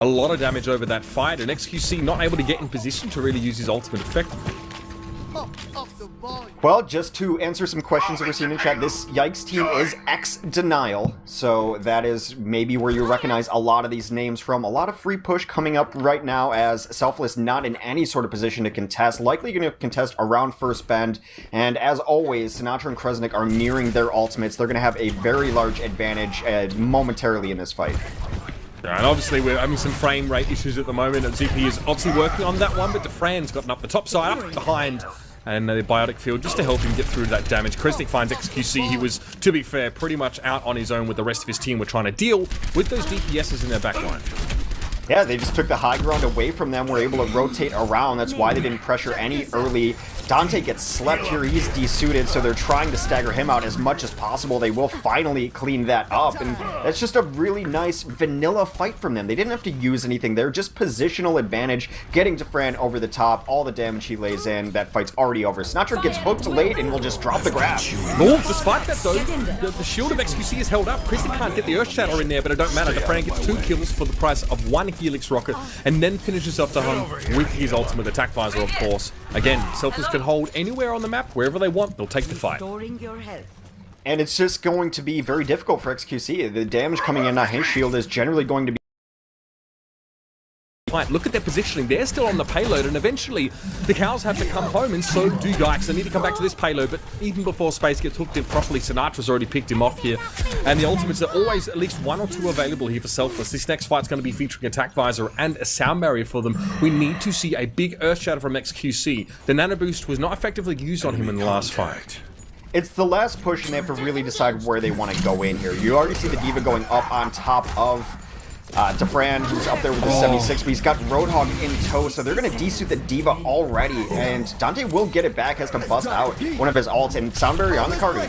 a lot of damage over that fight, and XQC not able to get in position to really use his ultimate effectively. Well, just to answer some questions that we're seeing in chat, this Yikes team is X-Denial, so that is maybe where you recognize a lot of these names from. A lot of free push coming up right now as Selfless not in any sort of position to contest, likely going to contest around first bend, and as always, Sinatraa and Kresnik are nearing their ultimates. They're going to have a very large advantage momentarily in this fight. Yeah, and obviously we're having some frame rate issues at the moment, and ZP is obviously working on that one, but Defran's gotten up the top side, up behind, and the biotic field just to help him get through that damage. Kresnik finds XQC. He was, to be fair, pretty much out on his own with the rest of his team. We're trying to deal with those DPSs in their backline. Yeah, they just took the high ground away from them, were able to rotate around. That's why they didn't pressure any early. Dante gets slept here, he's desuited, so they're trying to stagger him out as much as possible. They will finally clean that up, and that's just a really nice vanilla fight from them. They didn't have to use anything there, just positional advantage, getting Defran over the top, all the damage he lays in. That fight's already over. Sinatraa gets hooked late and will just drop the grab. Oh, despite that though, the shield of XQC is held up. Kresnik can't get the Earth Shatter in there, but it don't matter. Defran gets 2 kills for the price of 1 Helix rocket, and then finishes off the hunt with his ultimate attack visor, of course. Again, Selfless can hold anywhere on the map, wherever they want, they'll take the fight. And it's just going to be very difficult for XQC. The damage coming in on his shield is generally going to be... Look at their positioning, they're still on the payload, and eventually the cows have to come home, and so do Yikes. They need to come back to this payload, but even before Space gets hooked in properly, Sinatra's already picked him off here, and the ultimates are always at least 1 or 2 available here for Selfless. This next fight's going to be featuring Attack Visor and a Sound Barrier for them. We need to see a big Earth Shatter from XQC. The Nano Boost was not effectively used on him in the last fight. It's the last push, and they have to really decide where they want to go in here. You already see the D.Va going up on top of Defran, who's up there with the 76, but he's got Roadhog in tow, so they're going to desuit the D.Va already, and Dante will get it back, has to bust out one of his ults, and Sound Barrier on the Cargo.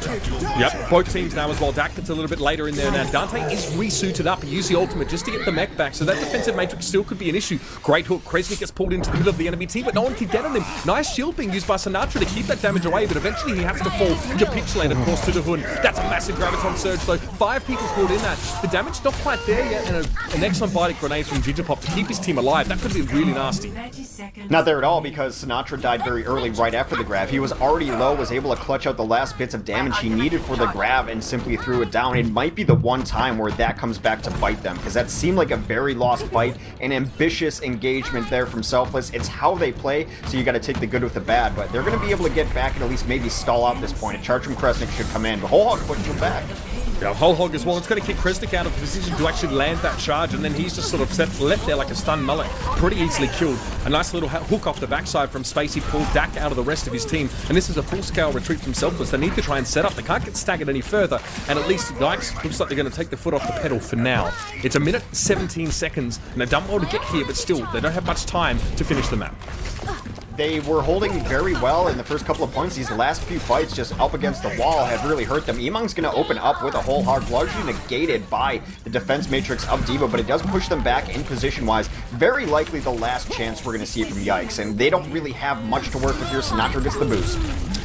Yep, both teams now as well. Dak gets a little bit later in there now. Dante is resuited up. He used the ultimate just to get the mech back, so that defensive matrix still could be an issue. Great hook. Kresnik gets pulled into the middle of the enemy team, but no one can get on him. Nice shield being used by Sinatraa to keep that damage away, but eventually he has to fall. Capitulate, of course, to the Hun. That's a massive Graviton Surge, though. 5 people caught in that. The damage not quite there yet, and an excellent biotic grenade from Gingerpop to keep his team alive. That could be really nasty. Not there at all, because Sinatraa died very early right after the grab. He was already low, was able to clutch out the last bits of damage he needed for the grab and simply threw it down. It might be the one time where that comes back to bite them, because that seemed like a very lost fight, an ambitious engagement there from Selfless. It's how they play, so you got to take the good with the bad, but they're going to be able to get back and at least maybe stall out this point. A charge from Kresnik should come in, but Whole Hog pushing him back. Yeah, Whole Hog as well. It's going to kick Kresnik out of position to actually land that charge, and then he's just sort of left there like a stunned mullet. Pretty easily killed. A nice little hook off the backside from Spacey pulled Dak out of the rest of his team, and this is a full-scale retreat from Selfless. They need to try and set up. They can't get staggered any further, and at least Yikes looks like they're going to take the foot off the pedal for now. It's 1 minute 17 seconds, and they've done well to get here, but still, they don't have much time to finish the map. They were holding very well in the first couple of points. These last few fights just up against the wall have really hurt them. Emong's going to open up with a Whole Hog, largely negated by the defense matrix of D.Va, but it does push them back in position-wise. Very likely the last chance we're going to see from Yikes, and they don't really have much to work with here. Sinatraa gets the boost.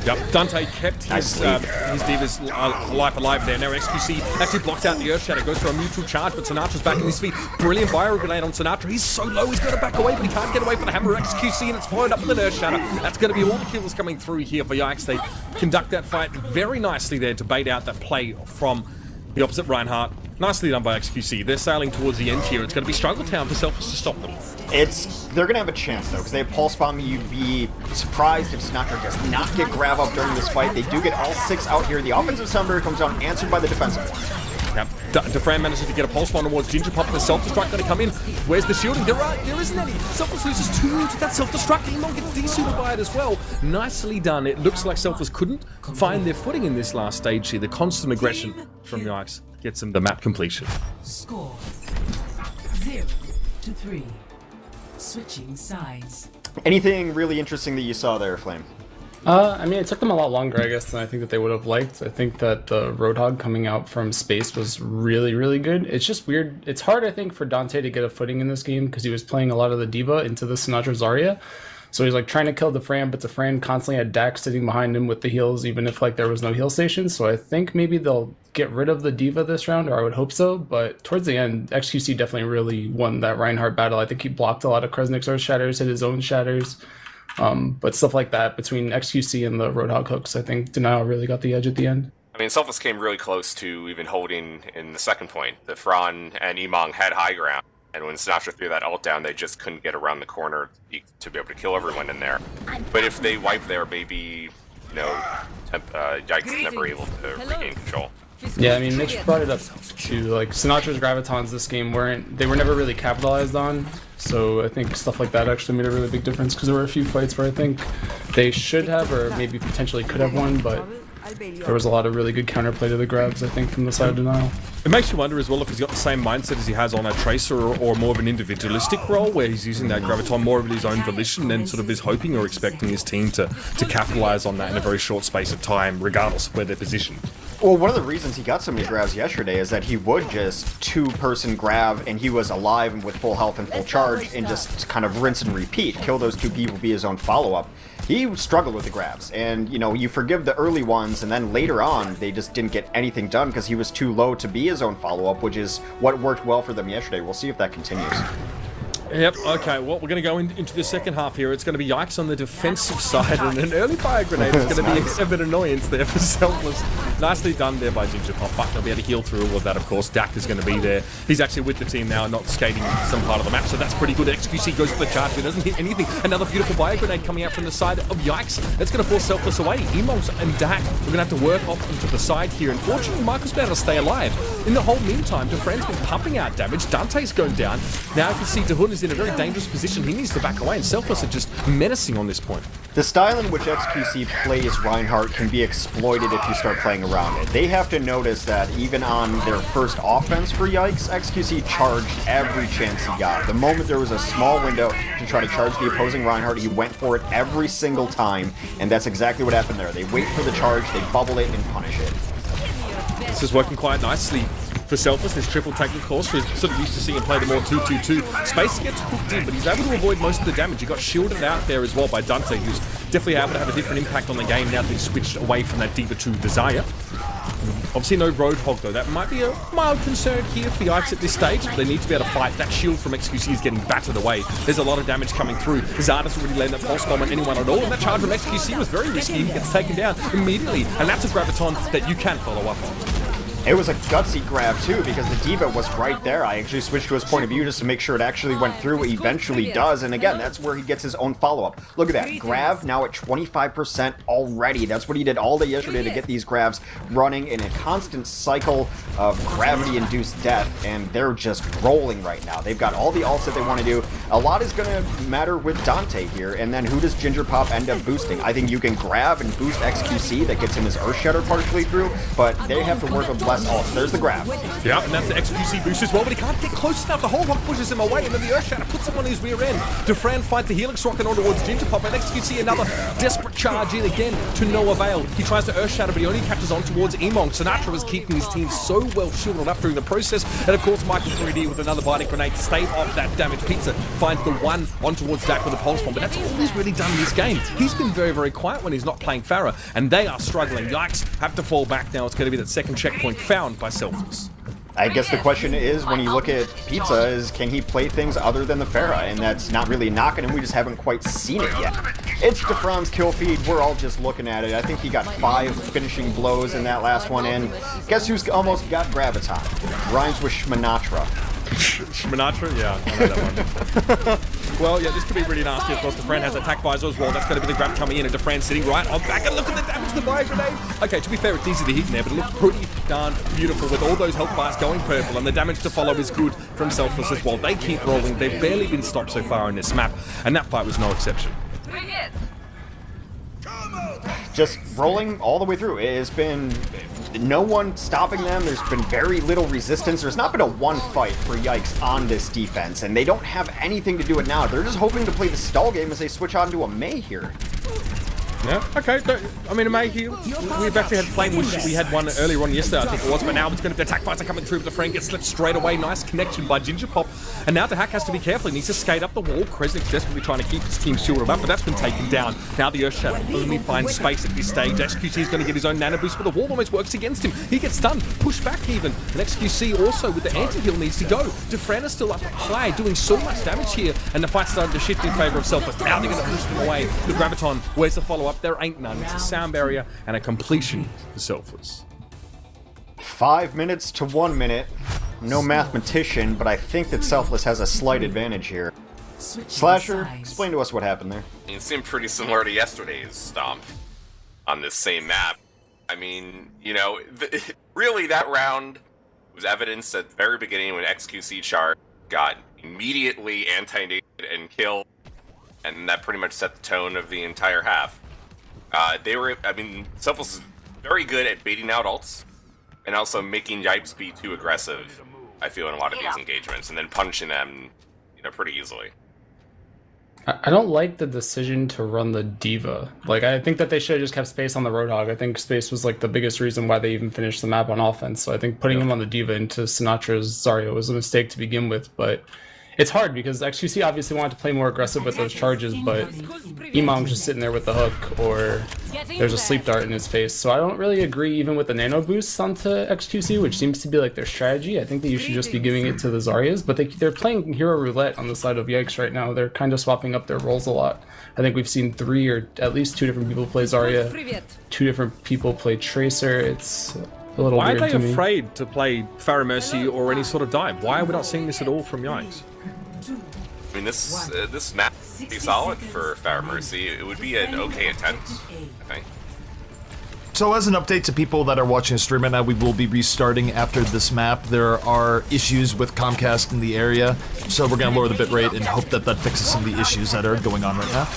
Yep, Dante kept his D.Va's life alive there. Now XQC actually blocked out the Earth Shatter, goes for a mutual charge, but Sinatra's back in his feet. Brilliant Bio Grenade on Sinatraa. He's so low, he's got to back away, but he can't get away from the hammer of XQC, and it's followed up with an Earth Shatter. That's going to be all the kills coming through here for Yikes. They conduct that fight very nicely there to bait out that play from the opposite Reinhardt. Nicely done by XQC. They're sailing towards the end here. It's going to be struggle town for Selfless to stop them. They're going to have a chance, though, because they have Pulse Bomb. You'd be surprised if Sinatraa does not get grab up during this fight. They do get all 6 out here. The offensive Sound Barrier comes down, answered by the defensive one. Yep. Defran manages to get a pulse bomb towards Gingerpop. The self-destruct going to come in. Where's the shielding? There isn't any. Selfless loses 2 to that self-destruct. Emong gets desuited by it as well. Nicely done. It looks like Selfless couldn't find their footing in this last stage here. The constant aggression from Yikes gets them the map completion. Score 0-3. Switching sides. Anything really interesting that you saw there, Flame? I mean, it took them a lot longer, I guess, than I think that they would have liked. I think that the Roadhog coming out from space was really, really good. It's just weird. It's hard, I think, for Dante to get a footing in this game because he was playing a lot of the D.Va into the Sinatraa Zarya. So he's like trying to kill Defran, but Defran constantly had Dax sitting behind him with the heals, even if like there was no heal station. So I think maybe they'll get rid of the D.Va this round, or I would hope so. But towards the end, XQC definitely really won that Reinhardt battle. I think he blocked a lot of Kresnik's Earth Shatters, hit his own Shatters. But stuff like that between XQC and the Roadhog hooks, I think Denial really got the edge at the end. I mean, Selfless came really close to even holding in the second point. The Fran and Emong had high ground, and when Sinatra threw that ult down, they just couldn't get around the corner to be able to kill everyone in there. But if they wipe there, maybe, you know, Yikes is never able to regain control. Yeah, I mean, Mitch brought it up too. Like, Sinatra's gravitons this game were never really capitalized on. So I think stuff like that actually made a really big difference, because there were a few fights where I think they should have, or maybe potentially could have won, but there was a lot of really good counterplay to the grabs, I think, from the side of Denial. It makes you wonder as well if he's got the same mindset as he has on a Tracer, or more of an individualistic role where he's using that Graviton more of his own volition and sort of is hoping or expecting his team to capitalize on that in a very short space of time, regardless of where they're positioned. Well, one of the reasons he got so many grabs yesterday is that he would just two-person grab, and he was alive and with full health and full charge, and just kind of rinse and repeat, kill those two people, be his own follow-up. He struggled with the grabs, and, you know, you forgive the early ones, and then later on, they just didn't get anything done because he was too low to be his own follow-up, which is what worked well for them yesterday. We'll see if that continues. Yep, okay, well, we're going to go into the second half here. It's going to be Yikes on the defensive side, and an early fire grenade is going to be a bit annoyance there for Selfless. Nicely done there by Ginger Pop, but they'll be able to heal through all of that, of course. Dak is going to be there. He's actually with the team now, not skating some part of the map, so that's pretty good. XQC goes for the charge, but doesn't hit anything. Another beautiful fire grenade coming out from the side of Yikes. That's going to force Selfless away. Emongs and Dak, we're going to have to work off into the side here. Unfortunately, Michael's been able to stay alive. In the whole meantime, Defran's been pumping out damage. Dante's going down. Now you can see Dahun is in a very dangerous position. He needs to back away, and Selfless are just menacing on this point. The style in which XQC plays Reinhardt can be exploited if you start playing around it. They have to notice that even on their first offense for Yikes, XQC charged every chance he got. The moment there was a small window to try to charge the opposing Reinhardt, he went for it every single time, and that's exactly what happened there. They wait for the charge, they bubble it, and punish it. This is working quite nicely for Selfless. This triple take, of course, we're sort of used to seeing him play the more 2-2-2. Space gets hooked in, but he's able to avoid most of the damage. He got shielded out there as well by Dante, who's definitely able to have a different impact on the game now that he's switched away from that D.Va to Desire. Obviously no Roadhog though. That might be a mild concern here for Yikes at this stage. They need to be able to fight. That shield from XQC is getting battered away. There's a lot of damage coming through. Zarda's already landed that pulse bomb on anyone at all, and that charge from XQC was very risky. He gets taken down immediately, and that's a Graviton that you can follow up on. It was a gutsy grab too, because the D.Va was right there. I actually switched to his point of view just to make sure it actually went through. It eventually does, and again, that's where he gets his own follow-up. Look at that, grab now at 25% already. That's what he did all day yesterday to get these grabs running in a constant cycle of gravity-induced death, and they're just rolling right now. They've got all the ults that they want to do. A lot is going to matter with Dante here, and then who does Ginger Pop end up boosting? I think you can grab and boost XQC, that gets him his Earth Shatter partially through, but they have to work with less ults. There's the grab. Yeah, and that's the XQC boost as well, but he can't get close enough. The whole rock pushes him away, and then the Earth Shatter puts him on his rear end. Defran fights the Helix rocket on towards Ginger Pop, and XQC another desperate charge in again to no avail. He tries to Earth Shatter, but he only catches on towards Emong. Sinatra was keeping his team so well shielded up during the process, and of course Michael 3D with another biting grenade to stave off that damage. Pizza finds the one on towards Dak with a pulse bomb, but that's all he's really done in this game. He's been very, very quiet when he's not playing Pharah, and they are struggling. Yikes have to fall back now. It's going to be that second checkpoint found by Selfless. I guess the question is, when you look at Pizza, is can he play things other than the Pharah? And that's not really knocking him, we just haven't quite seen it yet. It's Defran's kill feed, we're all just looking at it. I think he got 5 finishing blows in that last one, and guess who's almost got Graviton? Rhymes with Shmanatra. Shmanatra? Yeah, I know that one. Well, yeah, this could be really nasty. Of course, Defran has attack visor as well. That's going to be the grab coming in, and Defran sitting right on back. And look at the damage to the fire grenade. Okay, to be fair, it's easy to hit in there, but it looks pretty darn beautiful with all those health bars going purple, and the damage to follow is good from Selfless as well. They keep rolling. They've barely been stopped so far in this map, and that fight was no exception. Just rolling all the way through. It has been no one stopping them. There's been very little resistance. There's not been a one fight for Yikes on this defense, and they don't have anything to do it now. They're just hoping to play the stall game as they switch on to a Mei here. Yeah, okay. I mean, a Mei heal. We've actually had Flame Wish. We had one earlier on yesterday, I think it was, but now it's going to be the attack fights are coming through, but the Frank gets slipped straight away. Nice connection by Ginger Pop. And now the Hack has to be careful. He needs to skate up the wall. Kresnik's desperately trying to keep his team shielded up, but that's been taken down. Now the Earth Shadow only finds space at this stage. XQC is going to get his own nano boost, but the wall almost works against him. He gets stunned, pushed back even. And XQC also with the anti-heal needs to go. Dufran is still up high, doing so much damage here, and the fight's starting to shift in favor of Selfless. Now they're going to push them away. The Graviton, where's the follow-up? There ain't none. It's a sound barrier and a completion for Selfless. 5 minutes to 1 minute. No mathematician, but I think that Selfless has a slight advantage here. Slasher, explain to us what happened there. It seemed pretty similar to yesterday's Stomp on this same map. I mean, you know, really that round was evidence at the very beginning when XQC Char got immediately anti-nated and killed, and that pretty much set the tone of the entire half. Selfless is very good at baiting out ults, and also making Yipes be too aggressive, I feel, in a lot of these engagements, and then punishing them, you know, pretty easily. I don't like the decision to run the D.Va. Like, I think that they should have just kept Space on the Roadhog. I think Space was, like, the biggest reason why they even finished the map on offense. So I think putting him on the D.Va into Sinatra's Zarya was a mistake to begin with, but it's hard because XQC obviously wanted to play more aggressive with those charges, but Emong's just sitting there with the hook, or there's a sleep dart in his face. So I don't really agree even with the nano boosts onto XQC, which seems to be like their strategy. I think that you should just be giving it to the Zaryas, but they're playing hero roulette on the side of Yikes right now. They're kind of swapping up their roles a lot. I think we've seen 3 or at least 2 different people play Zarya, 2 different people play Tracer. It's a little weird to me. Why are they afraid to play Pharah Mercy or any sort of dive? Why are we not seeing this at all from Yikes? I mean, this map would be solid for Pharah Mercy. It would be an okay attempt, I think. So as an update to people that are watching the stream right now, we will be restarting after this map. There are issues with Comcast in the area, so we're going to lower the bitrate and hope that that fixes some of the issues that are going on right now.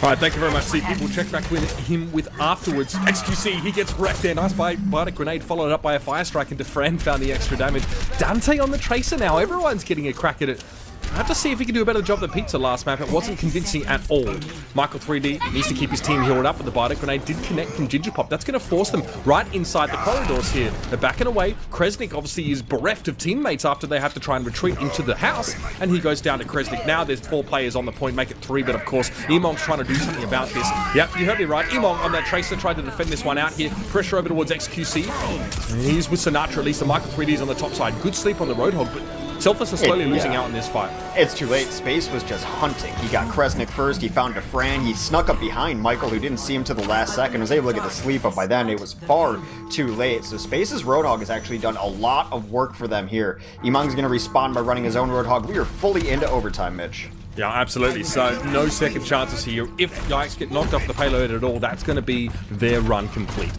Alright, thank you very much, Steve. We'll check back with him with afterwards. XQC, he gets wrecked there. Nice biotic grenade followed up by a fire strike, and Dufran found the extra damage. Dante on the Tracer now. Everyone's getting a crack at it. I have to see if he can do a better job than Pizza last map. It wasn't convincing at all. Michael 3D needs to keep his team healed up, but the biotic grenade did connect from Ginger Pop. That's going to force them right inside the corridors here. They're backing away. Kresnik obviously is bereft of teammates after they have to try and retreat into the house, and he goes down to Kresnik. Now there's 4 players on the point, make it 3, but of course, Emong's trying to do something about this. Yep, you heard me right. Emong on that Tracer tried to defend this one out here. Pressure over towards XQC. And he's with Sinatra, at least the Michael 3D is on the top side. Good sleep on the Roadhog, but Selfless is slowly losing out in this fight. It's too late. Space was just hunting. He got Kresnik first, he found Dufran, he snuck up behind Michael, who didn't see him till the last second, was able to get the sleep, but by then it was far too late. So Space's Roadhog has actually done a lot of work for them here. Emong's going to respond by running his own Roadhog. We are fully into overtime, Mitch. Yeah, absolutely. So no second chances here. If Yikes get knocked off the payload at all, that's going to be their run complete.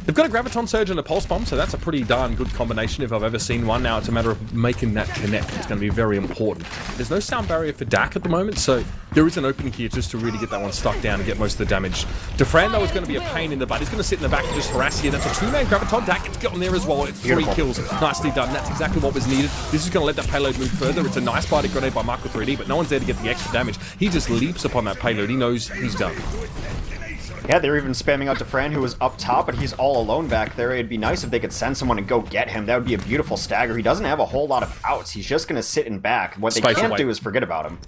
They've got a Graviton Surge and a Pulse Bomb, so that's a pretty darn good combination if I've ever seen one. Now it's a matter of making that connect. It's going to be very important. There's no sound barrier for Dak at the moment, so there is an opening here just to really get that one stuck down and get most of the damage. Dufran, though, is going to be a pain in the butt. He's going to sit in the back and just harass here. That's a 2-man Graviton. Dak gets gotten there as well. It's 3 kills. Nicely done. That's exactly what was needed. This is going to let that payload move further. It's a nice biotic grenade by Marco 3D, but no one's there to get the extra damage. He just leaps upon that payload. He knows he's done. Yeah, they're even spamming out Dufran, who was up top, but he's all alone back there. It'd be nice if they could send someone and go get him. That would be a beautiful stagger. He doesn't have a whole lot of outs. He's just going to sit in back. What they can't do is forget about him.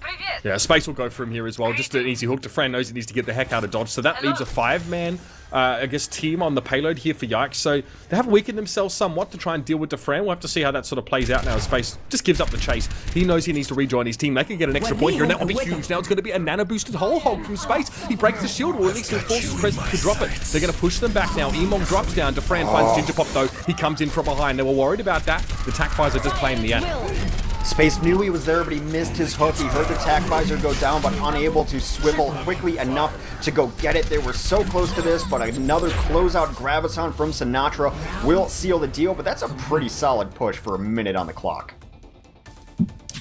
Yeah, Space will go for him here as well. Just an easy hook. Dufran knows he needs to get the heck out of dodge. So that leaves a 5-man, I guess, team on the payload here for Yikes. So they have weakened themselves somewhat to try and deal with Dufran. We'll have to see how that sort of plays out now. Space just gives up the chase. He knows he needs to rejoin his team. They can get an extra point here, and that will be huge. Now it's going to be a nano-boosted whole hog from Space. He breaks the shield, or at least he forces Kresnik to drop it. They're going to push them back now. Emong drops down. Dufran finds Ginger Pop, though. He comes in from behind. They were worried about that. The tac fires are just playing the end. Space knew he was there, but he missed his hook. He heard the tac visor go down, but unable to swivel quickly enough to go get it. They were so close to this, but another closeout Graviton from Sinatra will seal the deal, but that's a pretty solid push for a minute on the clock.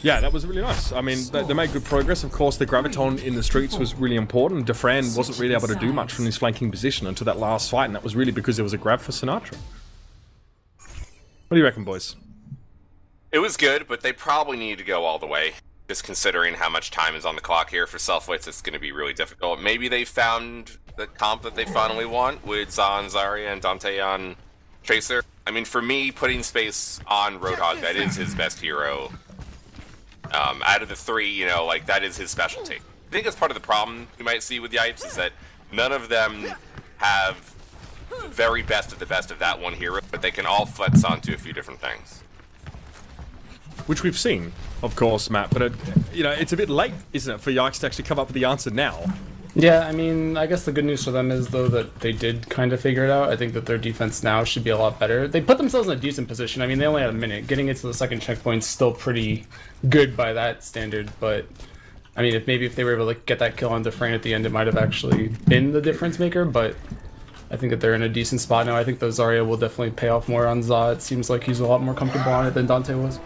Yeah, that was really nice. I mean, they made good progress. Of course, the Graviton in the streets was really important. Dufran wasn't really able to do much from his flanking position until that last fight, and that was really because there was a grab for Sinatra. What do you reckon, boys? It was good, but they probably need to go all the way. Just considering how much time is on the clock here for Selfless, it's going to be really difficult. Maybe they found the comp that they finally want with Zan, Zarya, and Dante on Tracer. I mean, for me, putting Space on Roadhog, that is his best hero. Out of the three, you know, like, that is his specialty. I think that's part of the problem you might see with Yikes, is that none of them have the very best of the best of that one hero, but they can all flex onto a few different things. Which we've seen, of course, Matt, but you know, it's a bit late, isn't it, for Yikes to actually come up with the answer now? Yeah, I mean, I guess the good news for them is, though, that they did kind of figure it out. I think that their defense now should be a lot better. They put themselves in a decent position. I mean, they only had a minute. Getting it to the second checkpoint's still pretty good by that standard, but I mean, if they were able to get that kill on Dufresne at the end, it might have actually been the difference maker, but I think that they're in a decent spot now. I think the Zarya will definitely pay off more on Za. It seems like he's a lot more comfortable on it than Dante was.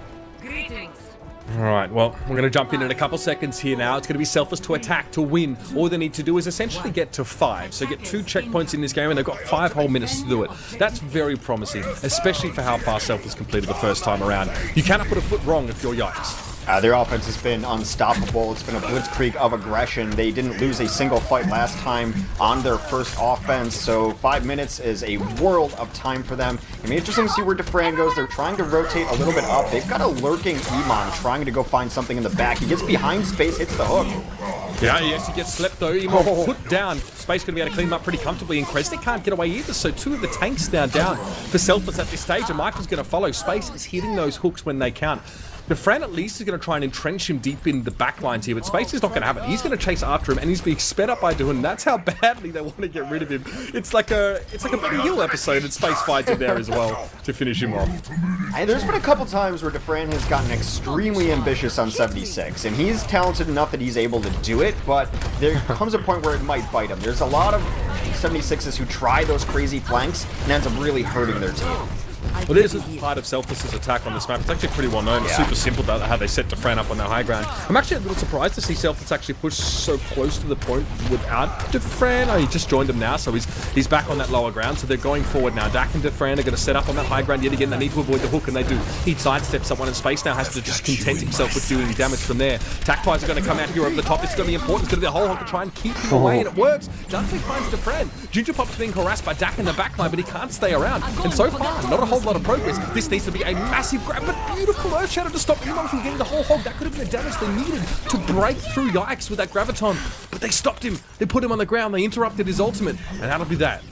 Alright, well, we're going to jump in a couple seconds here now. It's going to be Selfless to attack, to win. All they need to do is essentially get to 5. So get 2 checkpoints in this game, and they've got 5 whole minutes to do it. That's very promising, especially for how fast Selfless completed the first time around. You cannot put a foot wrong if you're Yikes. Their offense has been unstoppable. It's been a blitzkrieg of aggression. They didn't lose a single fight last time on their first offense, so 5 minutes is a world of time for them. It'll be interesting to see where Dufresne goes. They're trying to rotate a little bit up. They've got a lurking Iman trying to go find something in the back. He gets behind Space, hits the hook. Yeah, yes, he gets slept though. Iman put down. Space going to be able to clean him up pretty comfortably, and Kresnik can't get away either, so 2 of the tanks now down for Selfless at this stage, and Michael's going to follow. Space is hitting those hooks when they count. Dufresne at least is going to try and entrench him deep in the back lines here, but Space is not going to have it. He's going to chase after him, and he's being sped up by Doon. That's how badly they want to get rid of him. It's like a Benny Hill episode, and Space fights in there as well to finish him off. And there's been a couple times where Dufresne has gotten extremely ambitious on 76, and he's talented enough that he's able to do it, but there comes a point where it might bite him. There's a lot of 76s who try those crazy flanks and ends up really hurting their team. Well, this is part of Selfless's attack on this map. It's actually pretty well known. It's super simple how they set Dufresne up on their high ground. I'm actually a little surprised to see Selfless actually push so close to the point without Dufresne. Oh, he just joined them now, so he's back on that lower ground. So they're going forward now. Dak and Dufresne are going to set up on that high ground yet again. They need to avoid the hook, and they do. He sidesteps someone in Space now, has to just content himself with doing damage from there. Tackfires are going to come out here over the top. It's going to be important. It's going to be a whole hog to try and keep him away, and it works. Dante finds Dufresne. Ginger Pop's being harassed by Dak in the backline, but he can't stay around. And so far, not a whole lot of progress. This needs to be a massive grab, but beautiful Earth Shadow to stop anyone from getting the whole hog. That could have been the damage they needed to break through Yikes with that Graviton. But they stopped him. They put him on the ground. They interrupted his ultimate. And that'll be that.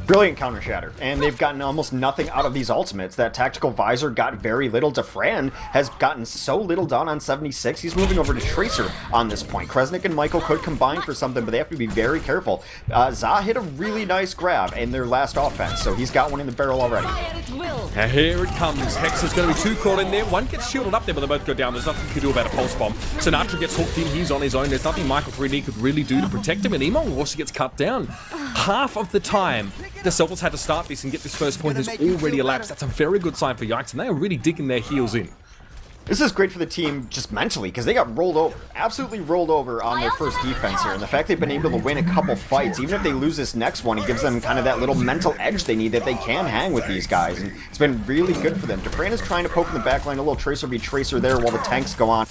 Brilliant counter shatter, and they've gotten almost nothing out of these ultimates. That tactical visor got very little. Dufresne has gotten so little done on 76. He's moving over to Tracer on this point. Kresnik and Michael could combine for something, but they have to be very careful. Za hit a really nice grab in their last offense, so he's got one in the barrel already. And here it comes. Hex is going to be 2 caught in there. One gets shielded up there, but they both go down. There's nothing you can do about a pulse bomb. Sinatra gets hooked in. He's on his own. There's nothing Michael 3D could really do to protect him, and Emon also gets cut down. Half of the time, the Selfless had to start this and get this first point has already elapsed. That's a very good sign for Yikes, and they are really digging their heels in. This is great for the team just mentally, because they got rolled over, absolutely rolled over on their first defense here, and the fact they've been able to win a couple fights, even if they lose this next one, it gives them kind of that little mental edge they need that they can hang with these guys, and it's been really good for them. Dufresne is trying to poke in the backline, a little Tracer v Tracer there while the tanks go on.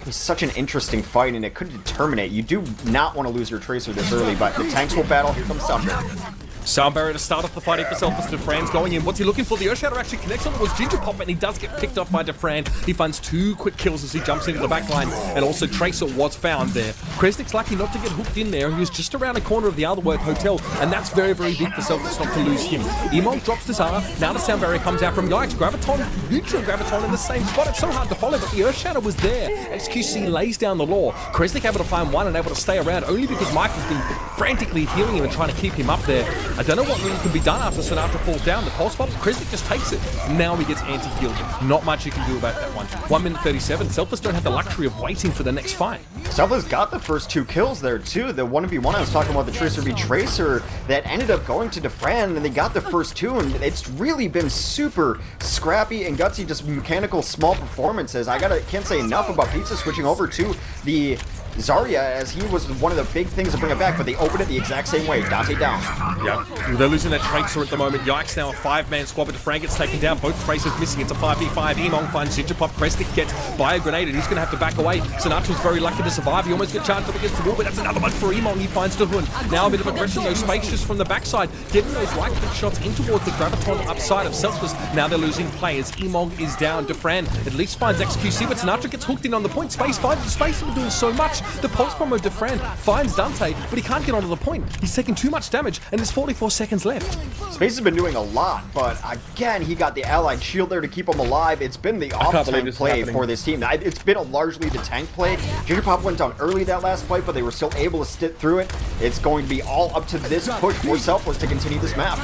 It's such an interesting fight, and it could determine it. You do not want to lose your Tracer this early, but the tanks will battle. Here comes Soundbarrier. Soundbarrier to start off the fight for Selfless. Dufresne's going in. What's he looking for? The Earth Shadow actually connects on it was Ginger Pop, and he does get picked off by Dufresne. He finds 2 quick kills as he jumps into the back line, and also Tracer was found there. Kresnik's lucky not to get hooked in there. He was just around the corner of the Otherwork Hotel, and that's very, very big for Selfless not to lose him. Emon drops to Zara. Now the Soundbarrier comes out from Yikes. Graviton, neutral Graviton in the same spot. It's so hard to follow, but the Earth Shadow was there. XQC lays down the law. Kresnik able to find one and able to stay around, only because Mike has been frantically healing him and trying to keep him up there. I don't know what really can be done after Sinatra falls down. The pulse bomb, Kresnik just takes it. Now he gets anti-healed. Not much you can do about that one. 1 minute 37. Selfless don't have the luxury of waiting for the next fight. Selfless got the first 2 kills there too. The 1v1 I was talking about, the Tracer v Tracer, that ended up going to Dufresne, and they got the first 2, and it's really been super scrappy and gutsy, just mechanical small performances. Can't say enough about Pizza switching over to the Zarya, as he was one of the big things to bring it back, but they opened it the exact same way. Dante down. Yeah, they're losing their Tracer at the moment. Yikes now a 5-man squad, but Defran gets taken down. Both Tracers missing. It's a 5v5. Emong finds Gingerpop. Kresnik gets by a grenade, and he's going to have to back away. Sinatra's very lucky to survive. He almost gets charged up against the wall, but that's another one for Emong. He finds Dahun. Now a bit of aggression, though. Spacious from the backside, getting those right-click shots in towards the Graviton upside of Selfless. Now they're losing players. Emong is down. Defran at least finds XQC, but Sinatra gets hooked in on the point. Space finds the space. He's doing so much. The pulse bomb of Defran finds Dante, but he can't get onto the point. He's taking too much damage, and there's 44 seconds left. Space has been doing a lot, but again, he got the allied shield there to keep him alive. It's been the off-tank play for this team. It's been largely the tank play. Gingerpop went down early that last fight, but they were still able to stick through it. It's going to be all up to this push for Selfless to continue this map.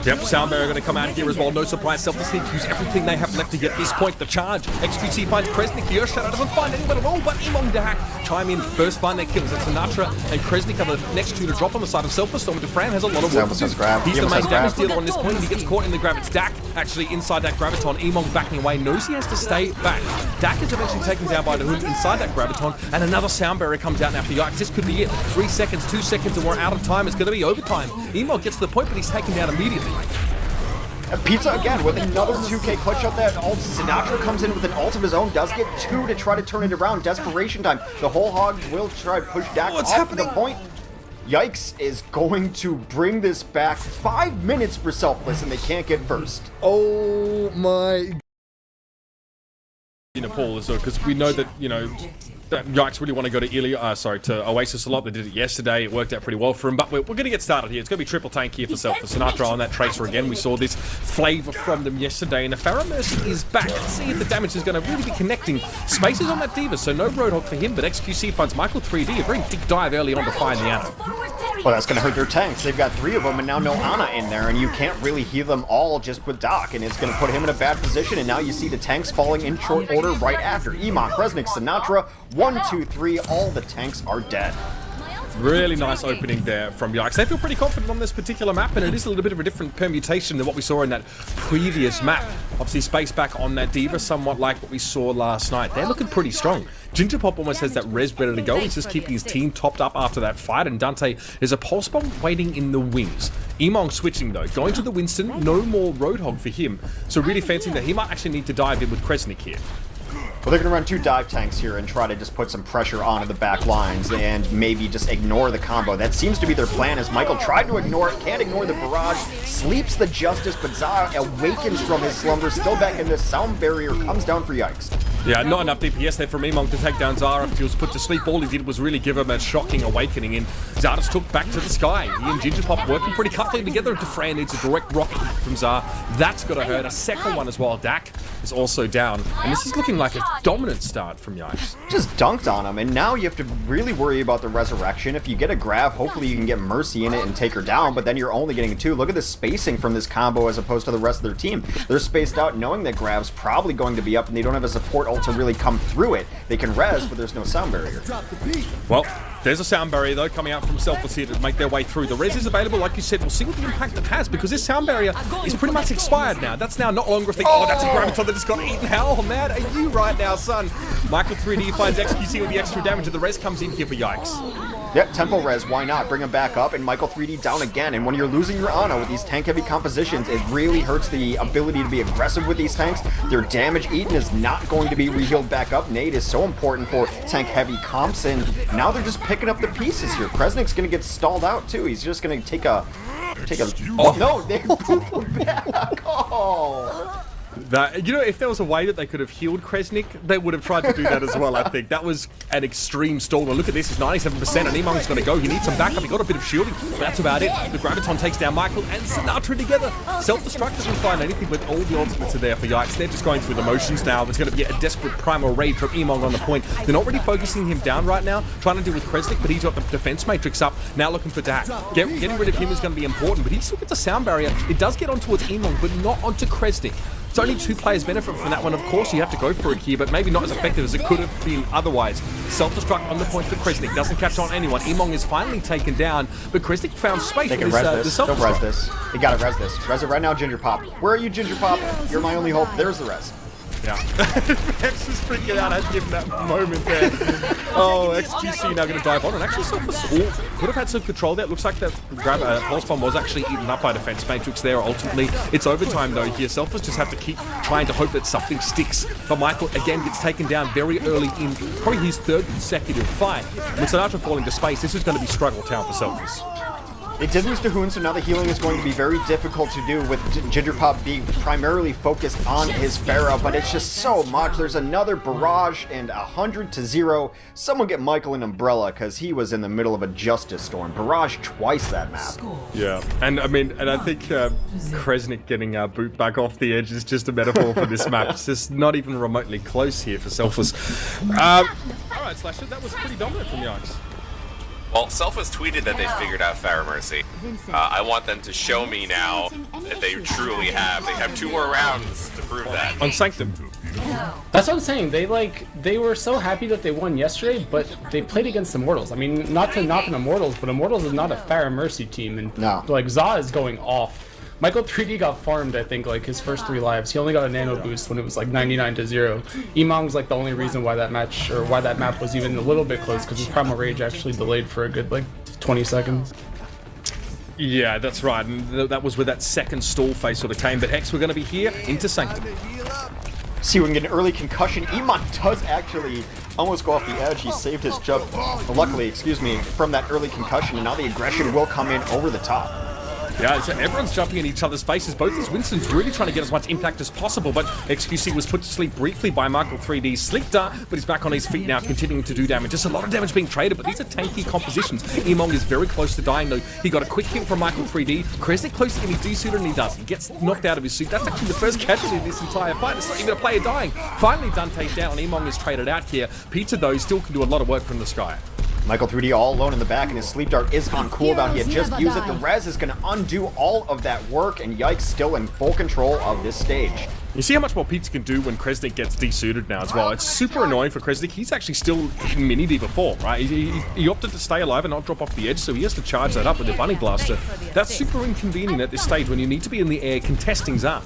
Yep, Sound Barrier going to come out here as well. No surprise, Selfless need to use everything they have left to get this point. The charge. XQC finds Kresnik. Earthshadow doesn't find anyone at all, but Emong Dahak chime in first, find their kills. It's Sinatra and Kresnik are the next two to drop on the side of Selfless. So Defran has a lot of work to do. He's the main damage dealer on this point, and he gets caught in the grab. It's Dak actually inside that Graviton. Emong backing away, knows he has to stay back. Dak is eventually taken down by the hood inside that Graviton, and another Sound Barrier comes out now for Yikes. This could be it. 3 seconds, 2 seconds, and we're out of time. It's going to be overtime. Emong gets to the point, but he's taken down immediately. Pizza again with another 2K clutch shot that ult. Sinatra comes in with an ult of his own, does get 2 to try to turn it around. Desperation time. The whole hog will try to push Dak off the point. Yikes is going to bring this back. 5 minutes for Selfless, and they can't get first. Oh my. Paul, because we know that, that Yikes really want to go to Oasis a lot. They did it yesterday. It worked out pretty well for him. But we're going to get started here. It's going to be triple tank here for Selfless. Sinatra on that Tracer again. We saw this flavor from them yesterday. And the Pharaoh Mercy is back. Let's see if the damage is going to really be connecting. Space is on that Diva, so no Roadhog for him. But XQC finds Michael 3D. A very big dive early on to find the Ana. Well, that's going to hurt their tanks. They've got 3 of them, and now no Ana in there. And you can't really heal them all just with Doc. And it's going to put him in a bad position. And now you see the tanks falling in short order right after. Emong, Kresnik, Sinatra, 1, 2, 3, all the tanks are dead. Really nice opening there from Yikes. They feel pretty confident on this particular map, and it is a little bit of a different permutation than what we saw in that previous map. Obviously, space back on that Diva, somewhat like what we saw last night. They're looking pretty strong. Gingerpop almost has that res ready to go. He's just keeping his team topped up after that fight, and Dante is a pulse bomb waiting in the wings. Emong switching though, going to the Winston, no more Roadhog for him. So really fancying that he might actually need to dive in with Kresnik here. Well, they're going to run 2 dive tanks here and try to just put some pressure onto the back lines and maybe just ignore the combo. That seems to be their plan, as Michael tried to ignore it, can't ignore the barrage, sleeps the Justice, but Zara awakens from his slumber, still back in the Sound Barrier, comes down for Yikes. Yeah, not enough DPS there from Emong to take down Zara. He was put to sleep. All he did was really give him a shocking awakening, and Zara's took back to the sky. He and Gingerpop working pretty comfortably together. Defran needs a direct rocket from Zara. That's got to hurt. A second one as well. Dak is also down, and this is looking like a dominant start from Yikes. Just dunked on him, and now you have to really worry about the resurrection. If you get a grab, hopefully you can get Mercy in it and take her down, but then you're only getting a 2. Look at the spacing from this combo as opposed to the rest of their team. They're spaced out knowing that grab's probably going to be up, and they don't have a support ult to really come through it. They can res, but there's no Sound Barrier. Well, there's a Sound Barrier though coming out from Selfless here to make their way through. The res is available, like you said. We'll see what the impact it has, because this Sound Barrier is pretty much expired now. That's now not longer a thing. Oh, that's a Graviton that just got eaten. How mad are you right now, son? Michael 3D finds XQC with the extra damage, and the res comes in here for Yikes. Yep, tempo res, why not? Bring him back up, and Michael 3D down again. And when you're losing your Ana with these tank-heavy compositions, it really hurts the ability to be aggressive with these tanks. Their damage eaten is not going to be re-healed back up. Nade is so important for tank-heavy comps, and now they're just picking up the pieces here. Kresnik's going to get stalled out, too. He's just going to take a... Oh, no, they poop him back. Oh... That, if there was a way that they could have healed Kresnik, they would have tried to do that as well, I think. That was an extreme stall. Well, look at this, it's 97%, and Emong's going to go. He needs some backup. He got a bit of shielding, but that's about it. The Graviton takes down Michael and Sinatra together. Self-destruct doesn't find anything, but all the ultimates are there for Yikes. They're just going through the motions now. There's going to be a desperate primal raid from Emong on the point. They're not really focusing him down right now, trying to deal with Kresnik, but he's got the defense matrix up. Now looking for Dak. Getting rid of him is going to be important, but he still gets a Sound Barrier. It does get on towards Emong, but not onto Kresnik. It's only 2 players benefit from that one. Of course, you have to go for it here, but maybe not as effective as it could have been otherwise. Self-destruct on the point for Kresnik. Doesn't catch on anyone. Emong is finally taken down, but Kresnik found space. They can res this. Don't res this. You gotta res this. Res it right now, Gingerpop. Where are you, Gingerpop? You're my only hope. There's the res. Yeah. Max is freaking out. I give him that moment there. Oh, XQC now going to dive on, and actually Selfless could have had some control there. It looks like that grab pulse bomb was actually eaten up by Defense Matrix there. Ultimately, it's overtime though here. Selfless just have to keep trying to hope that something sticks. But Michael again gets taken down very early in probably his third consecutive fight. With Sinatra falling to space, this is going to be struggle town for Selfless. They did lose to Hoon, so now the healing is going to be very difficult to do with Ginger Pop being primarily focused on his Pharah, but it's just so much. There's another barrage and 100-0. Someone get Michael an umbrella, because he was in the middle of a justice storm. Barrage twice that map. Yeah, and I mean, and I think Kresnik getting boot back off the edge is just a metaphor for this map. It's just not even remotely close here for Selfless. Alright, Slasher, that was pretty dominant from Yikes. Well, Selfless tweeted that they figured out Pharah Mercy. I want them to show me now that they truly have. They have 2 more rounds to prove that. On Sanctum. That's what I'm saying. They were so happy that they won yesterday, but they played against Immortals. I mean, not to knock on Immortals, but Immortals is not a Pharah Mercy team, and no. Like Za is going off. Michael 3D got farmed, I think, like his first 3 lives. He only got a nano boost when it was like 99-0. Emong's like the only reason why that match, or why that map was even a little bit close, because his Primal Rage actually delayed for a good like 20 seconds. Yeah, that's right, and that was where that second stall phase sort of came. But Hex, we're going to be here into Sanctum. See, we can get an early concussion. Emon does actually almost go off the edge. He saved his jump, luckily, excuse me, from that early concussion, and now the aggression will come in over the top. Yeah, so everyone's jumping in each other's faces. Both these Winston's really trying to get as much impact as possible, but XQC was put to sleep briefly by Michael 3D. Slick Dart, but he's back on his feet now, continuing to do damage. Just a lot of damage being traded, but these are tanky compositions. Emong is very close to dying, though. He got a quick hit from Michael 3D. Kresnik close to getting his D-suit, and he does. He gets knocked out of his suit. That's actually the first casualty of this entire fight. It's not even a player dying. Finally, Dante's down, and Emong is traded out here. Pizza, though, still can do a lot of work from the sky. Michael 3D all alone in the back, and his sleep dart is on cooldown. He had just used it. The res is going to undo all of that work, and Yikes still in full control of this stage. You see how much more Pizza can do when Kresnik gets desuited now as well. It's super annoying for Kresnik. He's actually still in mini D before, right? He opted to stay alive and not drop off the edge, so he has to charge that up with the Bunny Blaster. That's super inconvenient at this stage when you need to be in the air contesting Zap.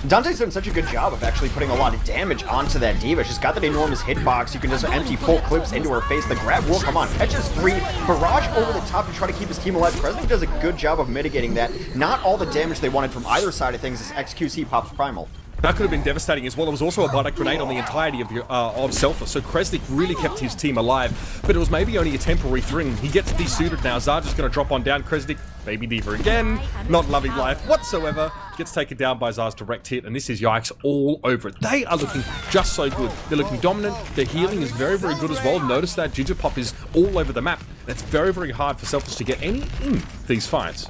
Dante's done such a good job of actually putting a lot of damage onto that Diva. She's got that enormous hitbox. You can just empty full clips into her face. The grab will come on. Catches 3. Barrage over the top to try to keep his team alive. Kresnik does a good job of mitigating that. Not all the damage they wanted from either side of things as XQC pops Primal. That could have been devastating as well. There was also a Bionic Grenade on the entirety of Selfless, so Kresnik really kept his team alive, but it was maybe only a temporary thing. He gets desuited now. Zarja's going to drop on down. Kresnik, baby Diva again, not loving life whatsoever, gets taken down by Zar's direct hit, and this is Yikes all over it. They are looking just so good. They're looking dominant. Their healing is very, very good as well. Notice that Ginger Pop is all over the map. It's very, very hard for Selfless to get any in these fights.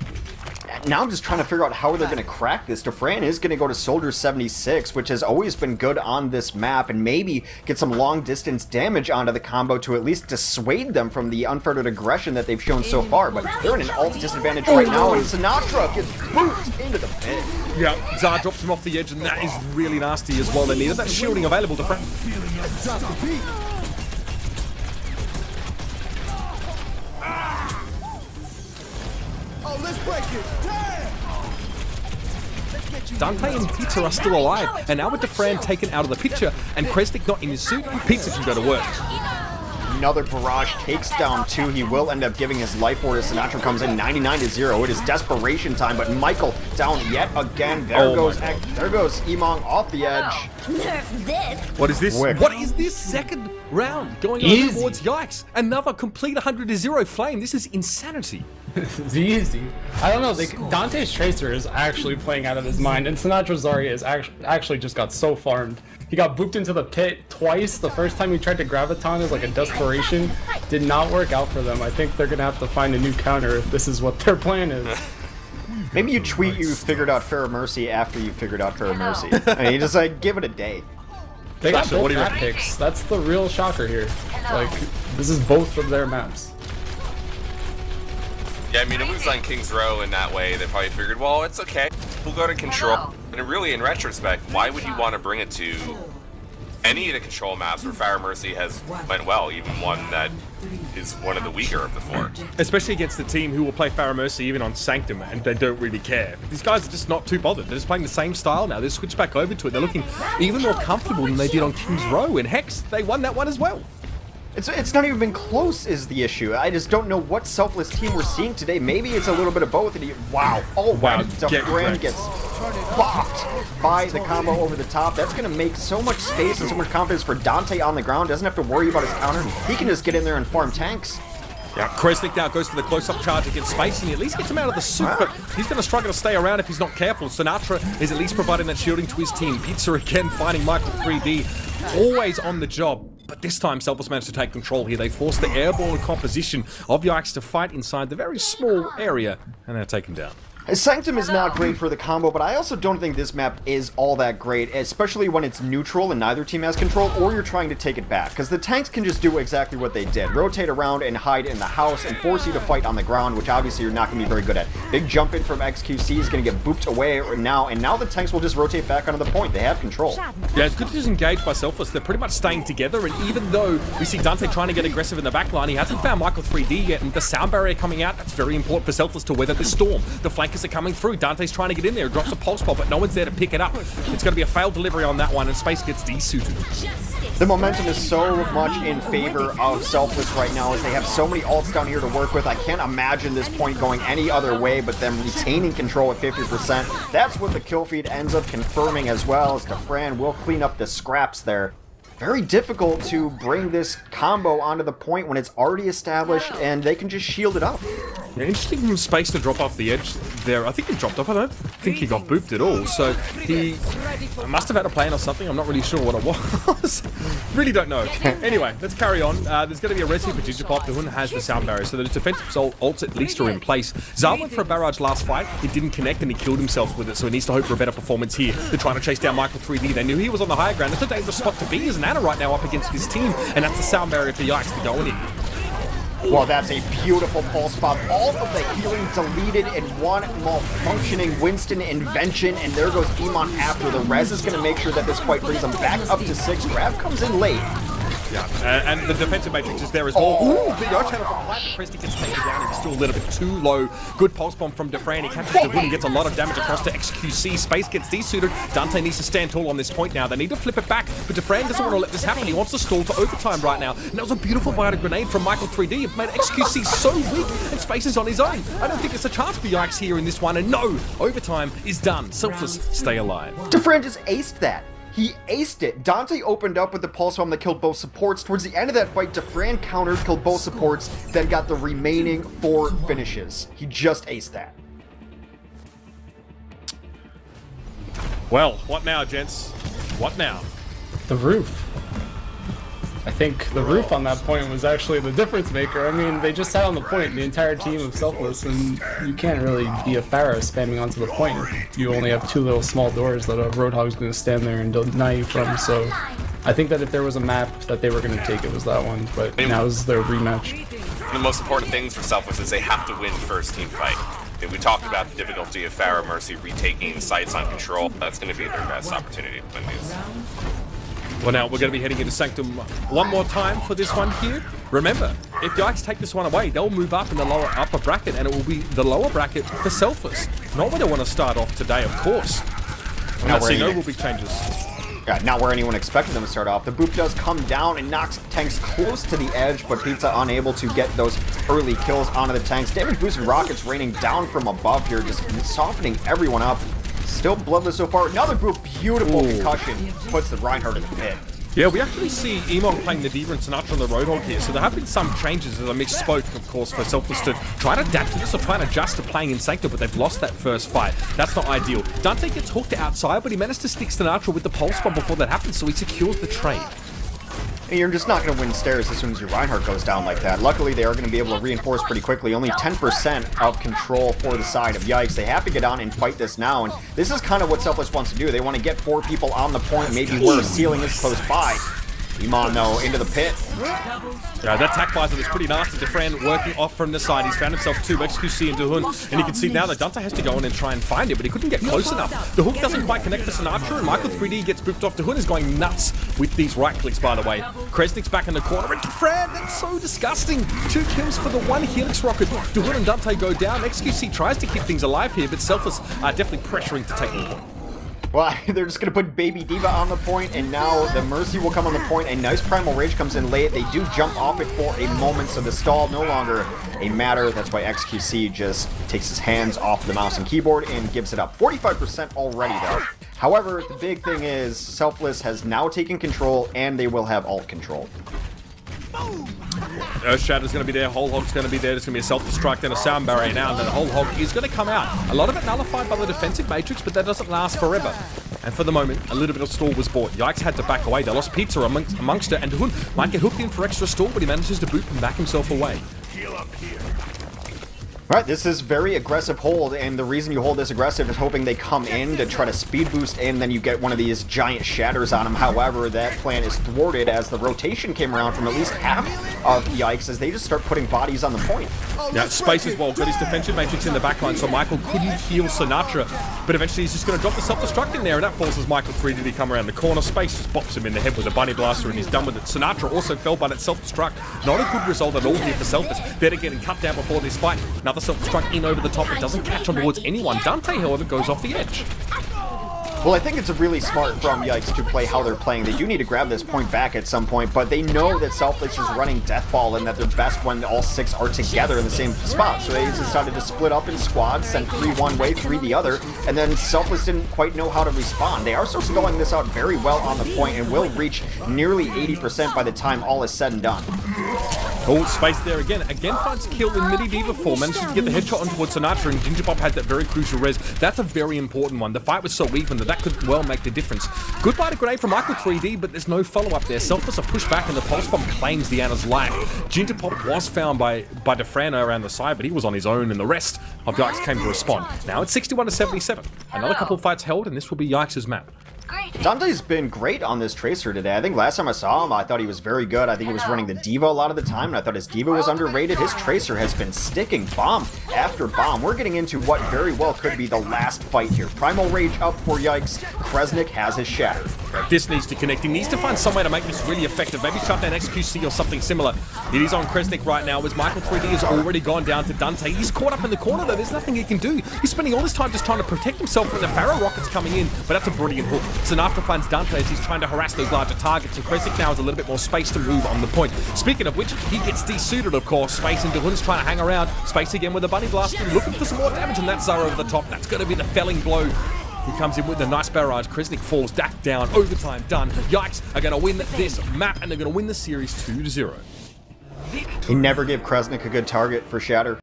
Now I'm just trying to figure out how they're going to crack this. Defran is going to go to Soldier 76, which has always been good on this map, and maybe get some long-distance damage onto the combo to at least dissuade them from the unfettered aggression that they've shown so far. But they're in an ult disadvantage right now, and Sinatra gets booted into the pit. Yeah, Zar drops him off the edge, and that is really nasty as well. They needed that shielding available to Fran. Let's break it. Dante and Pizza are still alive, and now with Defran taken out of the picture and Kresnik not in his suit, Pizza can go to work. Another barrage takes down 2. He will end up giving his life ward as Sinatra comes in 99-0. It is desperation time, but Michael down yet again. There goes Emong off the edge. Nerf this. What is this? Wick. What is this second round going on towards Yikes? Another complete 100-0 flame. This is insanity. It's easy. I don't know. Dante's Tracer is actually playing out of his mind, and Sinatra Zarya is actually just got so farmed. He got booped into the pit twice. The first time he tried to graviton as like a desperation. Did not work out for them. I think they're gonna have to find a new counter if this is what their plan is. Maybe you tweet you figured out Pharah Mercy after you figured out Pharah Mercy. I mean, you just like give it a day. They got Sasha, what both do you map reckon? picks. That's the real shocker here. Like, this is both of their maps. Yeah, I mean, it was on King's Row in that way. They probably figured, well, it's okay. We'll go to Control. And really, in retrospect, why would you want to bring it to any of the Control maps where Pharah Mercy has went well, even one that is one of the weaker of the 4? Especially against the team who will play Pharah Mercy even on Sanctum, and they don't really care. These guys are just not too bothered. They're just playing the same style now. They've switched back over to it. They're looking even more comfortable than they did on King's Row. And Hex, they won that one as well. It's not even been close is the issue. I just don't know what Selfless team we're seeing today. Maybe it's a little bit of both. And wow. Oh, wow. Dufran gets blocked by the combo over the top. That's going to make so much space and so much confidence for Dante on the ground. Doesn't have to worry about his counter. He can just get in there and farm tanks. Yeah, Kresnik now goes for the close-up charge against Space, and he at least gets him out of the soup, but he's going to struggle to stay around if he's not careful. Sinatra is at least providing that shielding to his team. Pizza again finding Michael 3D, always on the job. But this time, Selfless managed to take control here. They forced the airborne composition of Yikes to fight inside the very small area, and they're taken down. Sanctum is not great for the combo, but I also don't think this map is all that great, especially when it's neutral and neither team has control, or you're trying to take it back, because the tanks can just do exactly what they did. Rotate around and hide in the house and force you to fight on the ground, which obviously you're not going to be very good at. Big jump in from XQC is going to get booped away now, and now the tanks will just rotate back onto the point. They have control. Yeah, it's good to disengage by Selfless. They're pretty much staying together, and even though we see Dante trying to get aggressive in the backline, he hasn't found Michael 3D yet, and the sound barrier coming out, that's very important for Selfless to weather the storm. The flankers are coming through. Dante's trying to get in there, drops a pulse ball, but no one's there to pick it up. It's going to be a failed delivery on that one, and Space gets desuited. The momentum is so much in favor of Selfless right now, as they have so many ults down here to work with. I can't imagine this point going any other way but them retaining control at 50%. That's what the kill feed ends up confirming, as well as Dufran will clean up the scraps there. Very difficult to bring this combo onto the point when it's already established and they can just shield it up. Yeah, interesting from Space to drop off the edge there. I think he dropped off. I don't think he got booped at all. So he must have had a plan or something. I'm not really sure what it was. Really don't know. Anyway, let's carry on. There's going to be a rescue for Digipop. Dahun has the sound barrier, so the defensive ults at least are in place. Zal went for a barrage last fight. It didn't connect and he killed himself with it, so he needs to hope for a better performance here. They're trying to chase down Michael 3D. They knew he was on the higher ground. It's a dangerous spot to be as Nana right now up against this team, and that's the sound barrier for Yikes to go in. Well, that's a beautiful pulse spot. All of the healing deleted in one malfunctioning Winston invention, and there goes Iman after. The res is going to make sure that this fight brings them back up to 6. Grab comes in late. Yeah, and the defensive matrix is there as well. Ooh, big Arch channel from Plat, but Presti gets taken down. He's still a little bit too low. Good pulse bomb from Dufran. He catches the hood and gets a lot of damage across to XQC. Space gets desuited. Dante needs to stand tall on this point now. They need to flip it back, but Dufran doesn't want to let this happen. He wants to stall for overtime right now. And that was a beautiful biotic grenade from Michael 3D. It made XQC so weak, and Space is on his own. I don't think there's a chance for Yikes here in this one. And no, overtime is done. Selfless, stay alive. Dufran just aced that. He aced it. Dante opened up with the pulse bomb that killed both supports. Towards the end of that fight, Dufran countered, killed both supports, then got the remaining 4 finishes. He just aced that. Well, what now, gents? What now? The roof. I think the roof on that point was actually the difference maker. I mean, they just sat on the point, the entire team of Selfless, and you can't really be a Pharah spamming onto the point. You only have 2 little small doors that a Roadhog's going to stand there and deny you from, so I think that if there was a map that they were going to take, it was that one, but now is their rematch. The most important things for Selfless is they have to win first team fight. We talked about the difficulty of Pharah Mercy retaking sites on control. That's going to be their best opportunity to win these. Well, now we're going to be heading into Sanctum one more time for this one here. Remember, if Yikes take this one away, they'll move up in the upper bracket, and it will be the lower bracket for Selfless. Not where they want to start off today, of course. And I see no real big changes. Yeah, not where anyone expected them to start off. The boop does come down and knocks tanks close to the edge, but Pizza unable to get those early kills onto the tanks. Damage boost and rockets raining down from above here, just softening everyone up. Still bloodless so far. Another group, beautiful concussion, puts the Reinhardt in the pit. Yeah, we actually see Emon playing the Diva and Sinatra on the Roadhog here, so there have been some changes, as I misspoke, of course, for Selfless to try to adapt to this or try to adjust to playing in Sanctum, but they've lost that first fight. That's not ideal. Dante gets hooked outside, but he managed to stick Sinatra with the pulse bomb before that happens, so he secures the trade. And you're just not going to win stairs as soon as your Reinhardt goes down like that. Luckily, they are going to be able to reinforce pretty quickly. Only 10% of control for the side of Yikes. They have to get on and fight this now, and this is kind of what Selfless wants to do. They want to get 4 people on the point, maybe where a ceiling is close by. Iman, though, into the pit. Yeah, that tack visor was pretty nasty. Dufran working off from the side. He's found himself 2 XQC and Dahun, and you can see now that Dante has to go in and try and find it, but he couldn't get close enough. The hook doesn't quite connect to Sinatra, and Michael 3D gets booped off. Dahun is going nuts with these right clicks, by the way. Kresnik's back in the corner, and Dufran, that's so disgusting. 2 kills for the 1 Helix rocket. Dahun and Dante go down. XQC tries to keep things alive here, but Selfless are definitely pressuring to take the point. Well, they're just going to put Baby D.Va on the point, and now the Mercy will come on the point. A nice Primal Rage comes in late. They do jump off it for a moment, so the stall no longer a matter. That's why XQC just takes his hands off the mouse and keyboard and gives it up. 45% already, though. However, the big thing is Selfless has now taken control, and they will have alt control. Earthshatter's going to be there, Whole Hog's going to be there, there's going to be a self-destruct and a sound barrier now, and then the Whole Hog is going to come out. A lot of it nullified by the defensive matrix, but that doesn't last forever. And for the moment, a little bit of stall was bought. Yikes had to back away. They lost Pizza amongst it, and Dahun might get hooked in for extra stall, but he manages to boot and back himself away. Alright, this is very aggressive hold, and the reason you hold this aggressive is hoping they come in to try to speed boost in, then you get one of these giant shatters on them. However, that plan is thwarted as the rotation came around from at least half of Yikes as they just start putting bodies on the point. Yeah, Space as well. Got his defensive matrix in the backline, so Michael couldn't heal Sinatra, but eventually he's just going to drop the self-destruct in there, and that forces Michael 3D to come around the corner. Space just bops him in the head with a bunny blaster, and he's done with it. Sinatra also fell by that self-destruct. Not a good result at all here for Selfless. Better getting cut down before this fight. Another self-destruct in over the top. It doesn't catch on towards anyone. Dante, however, goes off the edge. Well, I think it's really smart from Yikes to play how they're playing. They do need to grab this point back at some point, but they know that Selfless is running Deathball and that they're best when all 6 are together in the same spot. So they decided to split up in squads, send 3 one way, 3 the other, and then Selfless didn't quite know how to respond. They are still spelling this out very well on the point and will reach nearly 80% by the time all is said and done. Oh, Space there again. Again finds kill in Midi D.Va form. Manages to get the headshot on towards Sinatra, and Ginger Bob had that very crucial res. That's a very important one. The fight was so even that could well make the difference. Goodbye to grenade from Michael 3D, but there's no follow-up there. Selfless are pushed back, and the Pulse Bomb claims the Anna's life. Ginger Pop was found by Defrano around the side, but he was on his own, and the rest of Yikes came to respond. Now it's 61 to 77. Another couple of fights held, and this will be Yikes' map. Dante's been great on this Tracer today. I think last time I saw him, I thought he was very good. I think he was running the D.Va a lot of the time, and I thought his D.Va was underrated. His Tracer has been sticking bomb after bomb. We're getting into what very well could be the last fight here. Primal Rage up for Yikes. Kresnik has his Shatter. This needs to connect. He needs to find some way to make this really effective. Maybe shut down XQC or something similar. It is on Kresnik right now as Michael 3D has already gone down to Dante. He's caught up in the corner though. There's nothing he can do. He's spending all this time just trying to protect himself from the Pharaoh rockets coming in, but that's a brilliant hook. Sinatra finds Dante as he's trying to harass those larger targets, and Kresnik now has a little bit more space to move on the point. Speaking of which, he gets desuited, of course. Space and Dahun's trying to hang around. Space again with a bunny blaster, looking for some more damage, and that's Zara over the top. That's going to be the felling blow. He comes in with a nice barrage. Kresnik falls back down. Overtime done. Yikes are going to win this map, and they're going to win the series 2-0. He never gave Kresnik a good target for Shatter.